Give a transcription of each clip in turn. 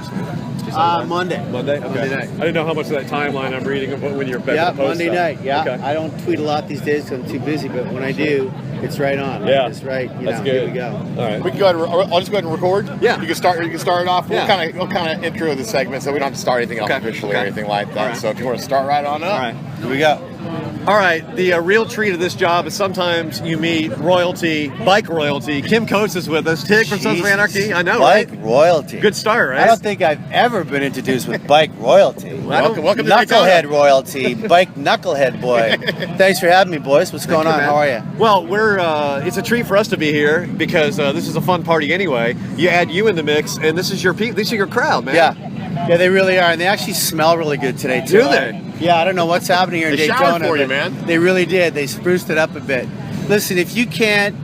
starts? Monday. Monday? Okay. Monday night. I didn't know how much of that timeline I'm reading of when you're back Yeah, to post Monday stuff. night. Yeah, Okay. I don't tweet a lot these days because I'm too busy, but when I do, it's right on. Yeah. It's right. That's good. Here we go. All right. We can go ahead. I'll just go ahead and record. Yeah. You can start it off. Yeah. We'll kind of intro the segment, so we don't have to start anything off officially or anything like that. Right. So if you want to start right on up. All right. Here we go. All right, the real treat of this job is sometimes you meet royalty, bike royalty. Kim Coates is with us. TIG from Sons of Jesus. Anarchy. I know, Bike right? royalty. Good start, right? I don't think I've ever been introduced with bike royalty. Welcome to Knucklehead Daytona. royalty. Bike knucklehead boy. Thanks for having me, boys. What's going on? man. How are you? Well, we're it's a treat for us to be here because this is a fun party anyway. You add you in the mix, and this is your these are your crowd, man. Yeah, they really are, and they actually smell really good today too. Do they? Yeah, I don't know what's happening here in They Daytona. showered for you, but man. They really did. They spruced it up a bit. Listen, if you can't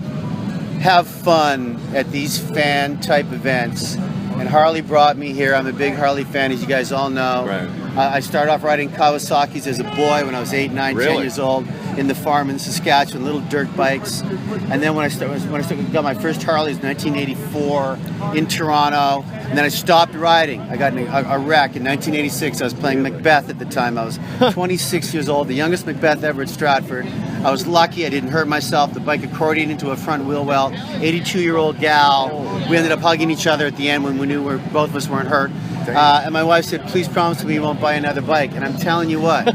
have fun at these fan type events, and Harley brought me here. I'm a big Harley fan, as you guys all know. Right. I started off riding Kawasaki's as a boy when I was 8, 9, 10 Really? years old in the farm in Saskatchewan, little dirt bikes. And then when I got my first Harleys in 1984 in Toronto, and then I stopped riding. I got in a wreck in 1986. I was playing Macbeth at the time. I was 26 years old, the youngest Macbeth ever at Stratford. I was lucky. I didn't hurt myself. The bike accordioned into a front wheel well. 82-year-old gal. We ended up hugging each other at the end when we knew both of us weren't hurt. And my wife said, please promise me you won't buy another bike. And I'm telling you what,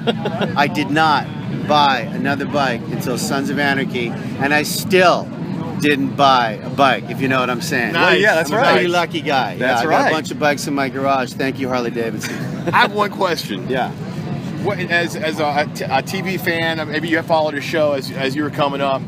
I did not buy another bike until Sons of Anarchy, and I still didn't buy a bike, if you know what I'm saying. Well, yeah, that's I'm right. a pretty lucky guy. That's I got right. a bunch of bikes in my garage. Thank you, Harley-Davidson. I have one question. Yeah. What, as a TV fan, maybe you have followed a show as you were coming up.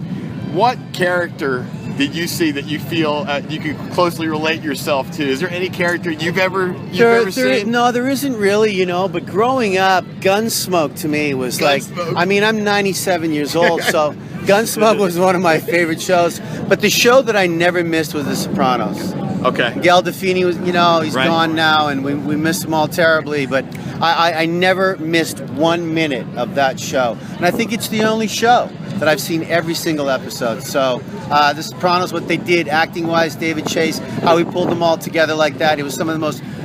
What character did you see that you feel you could closely relate yourself to? Is there any character you've ever seen? No, there isn't really, but growing up, Gunsmoke to me was Gunsmoke. I'm 97 years old, so Gunsmoke was one of my favorite shows. But the show that I never missed was The Sopranos. Okay. Gail Defini was, he's Right. gone now, and we miss him all terribly, but I never missed 1 minute of that show. And I think it's the only show that I've seen every single episode. So The Sopranos, what they did acting-wise, David Chase, how he pulled them all together like that, it was some of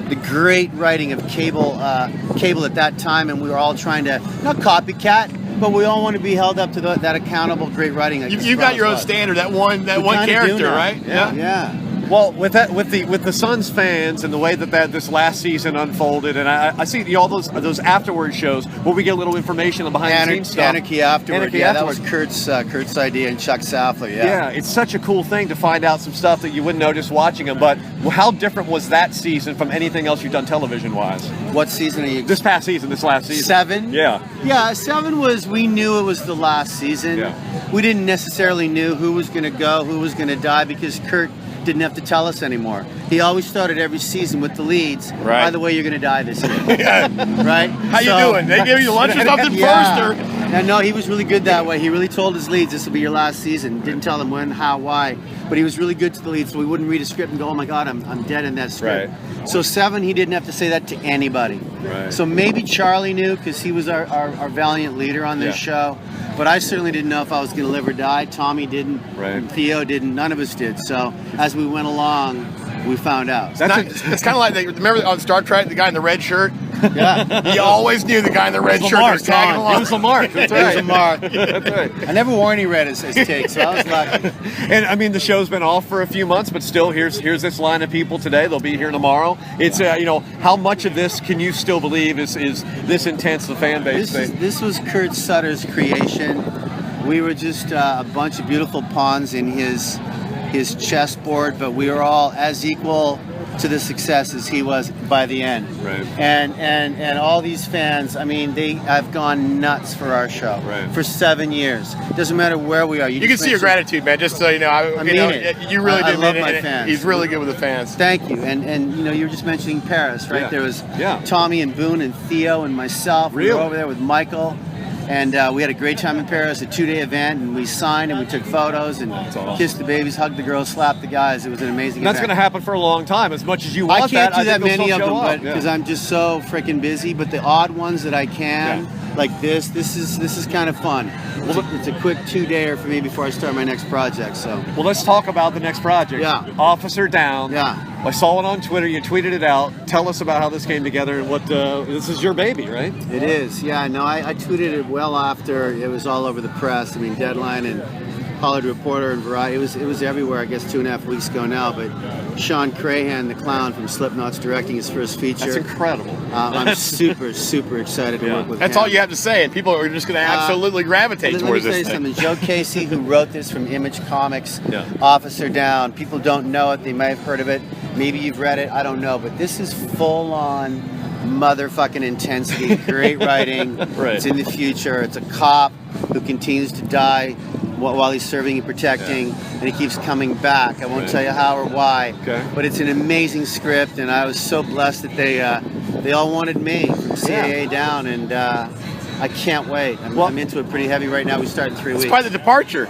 the great writing of cable at that time, and we were all trying to, not copycat, but we all want to be held up to that accountable great writing. Like You got your own standard, that one We kinda do character, now. right? Yeah. Well, with the Suns fans and the way that this last season unfolded, and I see all those afterward shows where we get a little information on behind the scenes stuff. Anarchy afterward. Anarchy Yeah, afterward. that was Kurt's idea and Chuck Saffler. Yeah, it's such a cool thing to find out some stuff that you wouldn't know just watching them. But how different was that season from anything else you've done television-wise? What season are you? This last season. 7? Yeah. Yeah, 7 was, we knew it was the last season. Yeah. We didn't necessarily knew who was going to go, who was going to die, because Kurt didn't have to tell us anymore. He always started every season with the leads. Right. By the way, you're going to die this year. Right? How you doing? They give you lunch or something Yeah. first? Or? And no, he was really good that way. He really told his leads, this will be your last season. Didn't tell them when, how, why. But he was really good to the leads, so we wouldn't read a script and go, oh my God, I'm dead in that script. Right. So 7, he didn't have to say that to anybody. Right. So maybe Charlie knew, because he was our valiant leader on this show. But I certainly didn't know if I was going to live or die. Tommy didn't. Right. And Theo didn't. None of us did. So as we went along, we found out. It's kind of like, remember on Star Trek, the guy in the red shirt? Yeah. You always knew the guy in the red shirt was tagging It along. was Lamarck. That's It was right. a mark. That's right. I never wore any red as take, so I was lucky. And I mean, the show's been off for a few months, but still, here's this line of people today. They'll be here tomorrow. It's how much of this can you still believe is this intense the fan base thing? This was Kurt Sutter's creation. We were just a bunch of beautiful pawns in his chessboard, but we were all as equal to the success as he was by the end. Right. And all these fans, I mean, they have gone nuts for our show. Right. For 7 years. Doesn't matter where we are. You can see your gratitude, man. Just so you know, I mean it. you really I did love mean my it. fans. He's really good with the fans. Thank you. And you were just mentioning Paris, right? Yeah. There was Yeah. Tommy and Boone and Theo and myself. We Really? were over there with Michael. And we had a great time in Paris, a 2-day event, and we signed and we took photos and awesome. kissed the babies, hugged the girls, slapped the guys. It was an amazing That's going event. to happen for a long time. As much as you want I can't that, do that think they'll many of still them, show up. but because I'm just so freaking busy. But the odd ones that I can, like this is kind of fun. It's a quick 2-dayer for me before I start my next project. So Well, let's talk about the next project. Yeah. Officer Down. Yeah. I saw it on Twitter. You tweeted it out. Tell us about how this came together and what this is your baby, right? it is. Yeah. No, I tweeted it well after it was all over the press. I mean, Deadline and Hollywood Reporter and Variety. It was everywhere. I guess 2.5 weeks ago now. But Sean Crahan, the clown from Slipknot's directing his first feature. That's incredible. I'm super excited to work with him. That's all you have to say, and people are just going to absolutely gravitate Let me towards tell this you thing. something. Joe Casey, who wrote this from Image Comics, Yeah. Officer Down. People don't know it. They might have heard of it. Maybe you've read it. I don't know. But this is full-on motherfucking intensity. Great writing. Right. It's in the future. It's a cop who continues to die while he's serving and protecting, and he keeps coming back. I won't tell you how or why, Okay. but it's an amazing script, and I was so blessed that they all wanted me from CAA down, and I can't wait. I'm into it pretty heavy right now. We start in 3 weeks. It's quite the departure.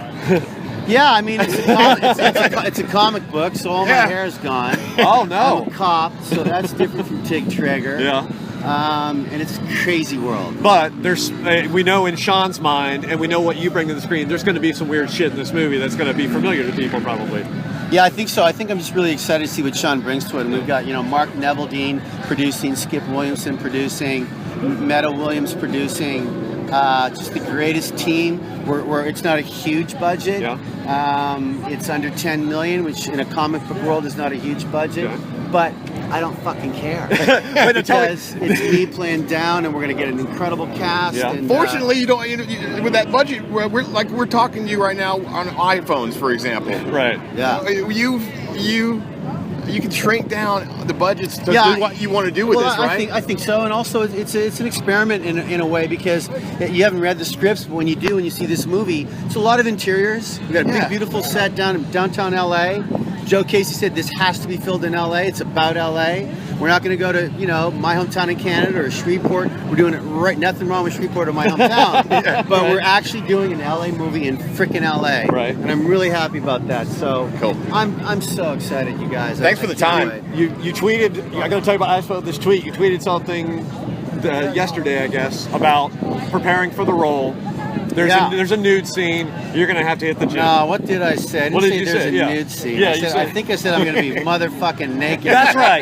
Yeah, I mean, it's a comic book, so all my hair is gone. Oh, no. I'm a cop, so that's different from TIG Traeger. Yeah. And it's a crazy world. But there's, we know in Sean's mind, and we know what you bring to the screen, there's going to be some weird shit in this movie that's going to be familiar to people, probably. Yeah, I think so. I think I'm just really excited to see what Sean brings to it. And we've got, Mark Neveldine producing, Skip Williamson producing, Meta Williams producing, just the greatest team. Where it's not a huge budget. Yeah. It's under 10 million, which in a comic book world is not a huge budget. Okay. But I don't fucking care. Wait, Because it's me playing down, and we're going to get an incredible cast. Yeah. And, Fortunately, you don't. With that budget, we're talking to you right now on iPhones, for example. Right. Yeah. You can shrink down the budgets to do what you want to do with this, right? I think so, and also it's an experiment in a way, because you haven't read the scripts, but when you do, and you see this movie, it's a lot of interiors. We got a big, beautiful set down in downtown LA. Joe Casey said this has to be filmed in LA. It's about LA. We're not going to go to my hometown in Canada or Shreveport. We're doing it right. Nothing wrong with Shreveport or my hometown, but we're actually doing an LA movie in frickin' LA. Right. And I'm really happy about that. So Cool. I'm so excited, you guys. Thanks for the time. can't wait. You tweeted, I got to tell you about, I saw this tweet, you tweeted something yesterday, I guess, about preparing for the role. There's a nude scene. You're going to have to hit the gym. No, what did I say? I didn't What did say you there's say? a Yeah. nude scene. Yeah, I, you said, said- I think I said I'm going to be motherfucking naked. That's right.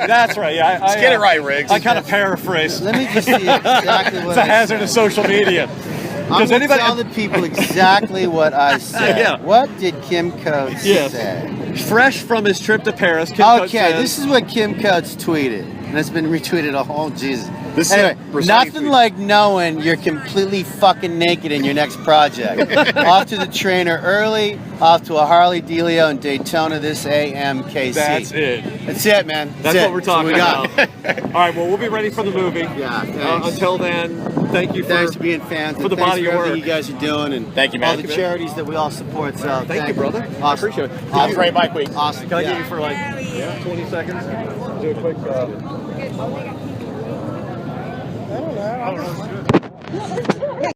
Yeah, Let's get it right, Riggs. I kind of paraphrased. Let me just see exactly what It's a I hazard said. of social media. I'm Does going to anybody tell the people exactly what I said. Yeah. What did Kim Coates say? Fresh from his trip to Paris, Kim Coates Okay, says, this is what Kim Coates tweeted, and it's been retweeted a whole Jesus. This is Anyway, a precise nothing tweet. like knowing you're completely fucking naked in your next project. Off to the trainer early, off to a Harley Dealio in Daytona this AMKC. That's it. That's it, man. That's it. what we're talking That's what we about. All right, well, we'll be ready for the movie. Yeah, thanks. Until then, thank you Thanks for being fans. for the Thanks body for of everything work. you guys are doing, and Thank you, man. all the charities that we all support. So Thank you, brother. Awesome. I appreciate it. Awesome. Great Bike Week. Awesome. Can I Yeah. get you for like 20 seconds? Do a quick. I don't know.